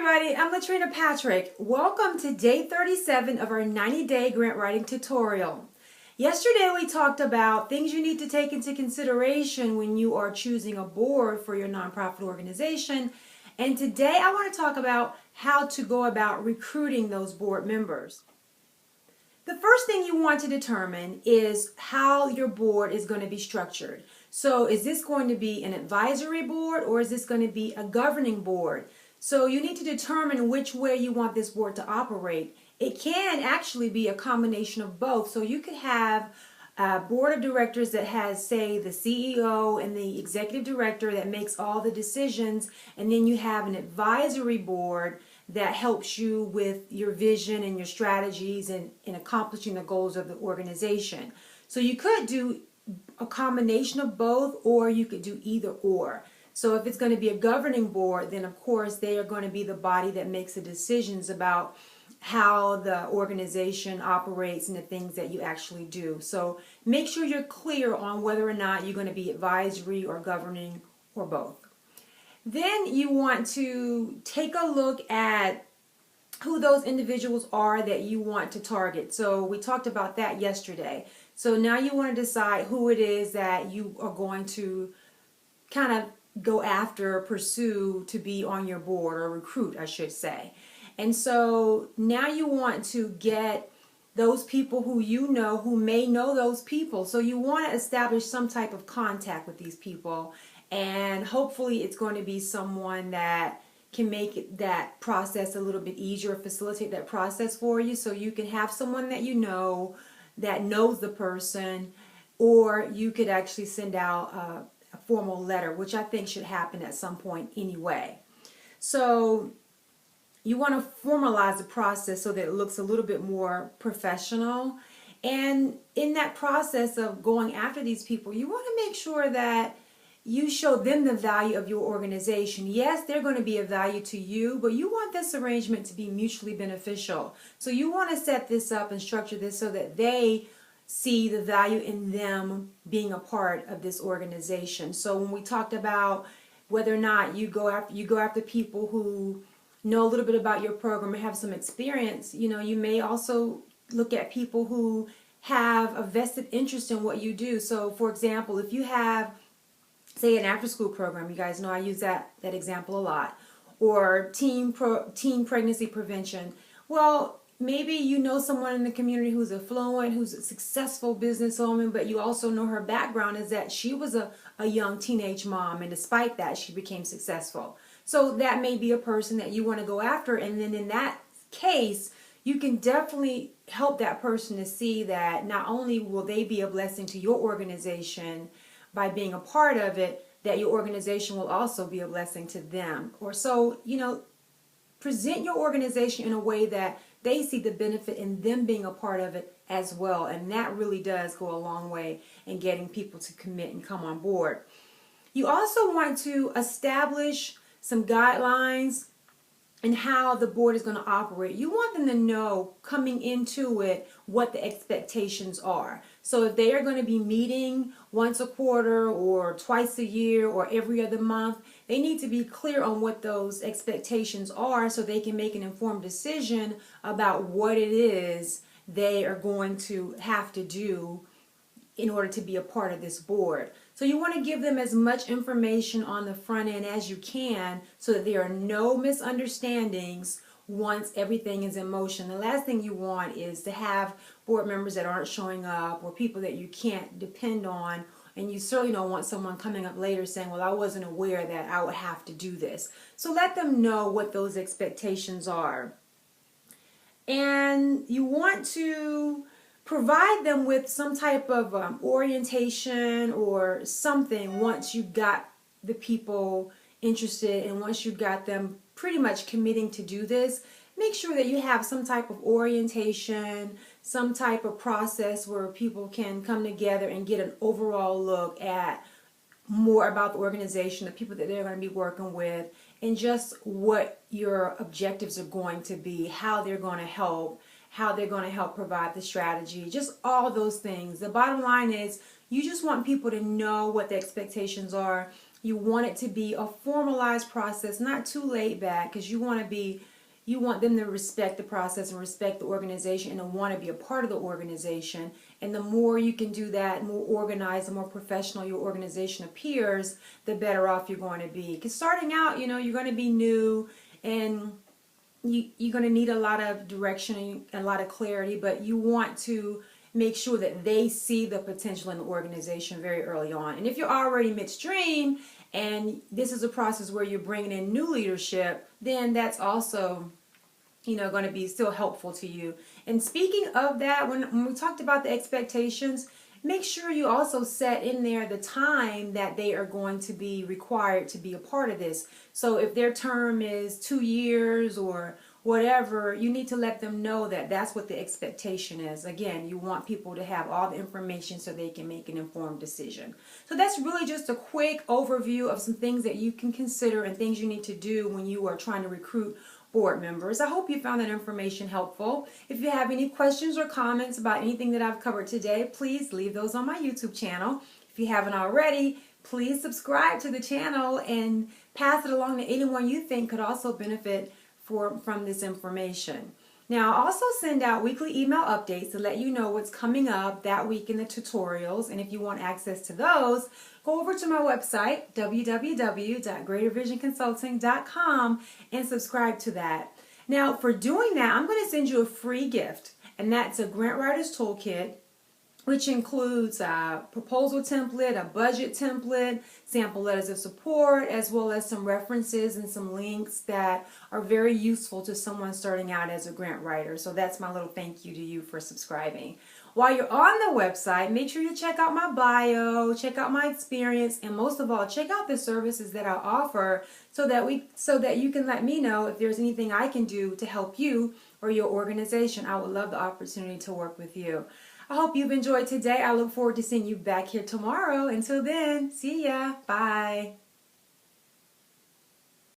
everybody, I'm Latrina Patrick. Welcome to day 37 of our 90-day grant writing tutorial. Yesterday we talked about things you need to take into consideration when you are choosing a board for your nonprofit organization. And today I want to talk about how to go about recruiting those board members. The first thing you want to determine is how your board is going to be structured. So is this going to be an advisory board or is this going to be a governing board? So you need to determine which way you want this board to operate. It can actually be a combination of both. So you could have a board of directors that has, say, the CEO and the executive director that makes all the decisions, and then you have an advisory board that helps you with your vision and your strategies and in accomplishing the goals of the organization. So you could do a combination of both, or you could do either or. So if it's going to be a governing board, then of course they are going to be the body that makes the decisions about how the organization operates and the things that you actually do. So make sure you're clear on whether or not you're going to be advisory or governing or both. Then you want to take a look at who those individuals are that you want to target. So we talked about that yesterday. So now you want to decide who it is that you are going to kind of go after or pursue to be on your board, or recruit, I should say. And so now you want to get those people who you know who may know those people. So you want to establish some type of contact with these people, and hopefully it's going to be someone that can make that process a little bit easier, facilitate that process for you. So you can have someone that you know that knows the person, or you could actually send out a formal letter, which I think should happen at some point anyway. So you want to formalize the process so that it looks a little bit more professional. And in that process of going after these people, you want to make sure that you show them the value of your organization. Yes, they're going to be of value to you, but you want this arrangement to be mutually beneficial. So you want to set this up and structure this so that they see the value in them being a part of this organization. So when we talked about whether or not you go after people who know a little bit about your program and have some experience, you may also look at people who have a vested interest in what you do. So for example, if you have, say, an after-school program, you guys know I use that example a lot, or teen pregnancy prevention. Well, maybe you know someone in the community who's affluent, who's a successful businesswoman, but you also know her background is that she was a young teenage mom, and despite that, she became successful. So that may be a person that you want to go after, and then in that case, you can definitely help that person to see that not only will they be a blessing to your organization by being a part of it, that your organization will also be a blessing to them. Or so, present your organization in a way that they see the benefit in them being a part of it as well. And that really does go a long way in getting people to commit and come on board. You also want to establish some guidelines and how the board is going to operate. You want them to know coming into it what the expectations are. So if they are going to be meeting once a quarter or twice a year or every other month, they need to be clear on what those expectations are so they can make an informed decision about what it is they are going to have to do in order to be a part of this board. So you want to give them as much information on the front end as you can so that there are no misunderstandings once everything is in motion. The last thing you want is to have board members that aren't showing up, or people that you can't depend on, and you certainly don't want someone coming up later saying, well, I wasn't aware that I would have to do this. So let them know what those expectations are. And you want to provide them with some type of orientation or something once you got the people interested and once you got them pretty much committing to do this. Make sure that you have some type of orientation, some type of process where people can come together and get an overall look at more about the organization, the people that they're going to be working with, and just what your objectives are going to be, how they're going to help, provide the strategy, just all those things. The bottom line is you just want people to know what the expectations are. You want it to be a formalized process, not too laid back, because you want them to respect the process and respect the organization and to want to be a part of the organization. And the more you can do that, the more organized, the more professional your organization appears, the better off you're going to be. Because starting out, you're going to be new, and you're going to need a lot of direction and a lot of clarity, but you want to make sure that they see the potential in the organization very early on. And if you're already midstream and this is a process where you're bringing in new leadership, then that's also going to be still helpful to you. And speaking of that, when we talked about the expectations, make sure you also set in there the time that they are going to be required to be a part of this. So if their term is 2 years or whatever, you need to let them know that that's what the expectation is. Again, you want people to have all the information so they can make an informed decision. So that's really just a quick overview of some things that you can consider and things you need to do when you are trying to recruit board members. I hope you found that information helpful. If you have any questions or comments about anything that I've covered today, please leave those on my YouTube channel. If you haven't already, please subscribe to the channel and pass it along to anyone you think could also benefit from this information. Now, I also send out weekly email updates to let you know what's coming up that week in the tutorials. And if you want access to those, go over to my website, www.greatervisionconsulting.com, and subscribe to that. Now, for doing that, I'm going to send you a free gift, and that's a Grant Writer's Toolkit, which includes a proposal template, a budget template, sample letters of support, as well as some references and some links that are very useful to someone starting out as a grant writer. So that's my little thank you to you for subscribing. While you're on the website, make sure you check out my bio, check out my experience, and most of all, check out the services that I offer so that you can let me know if there's anything I can do to help you or your organization. I would love the opportunity to work with you. I hope you've enjoyed today. I look forward to seeing you back here tomorrow. Until then, see ya. Bye.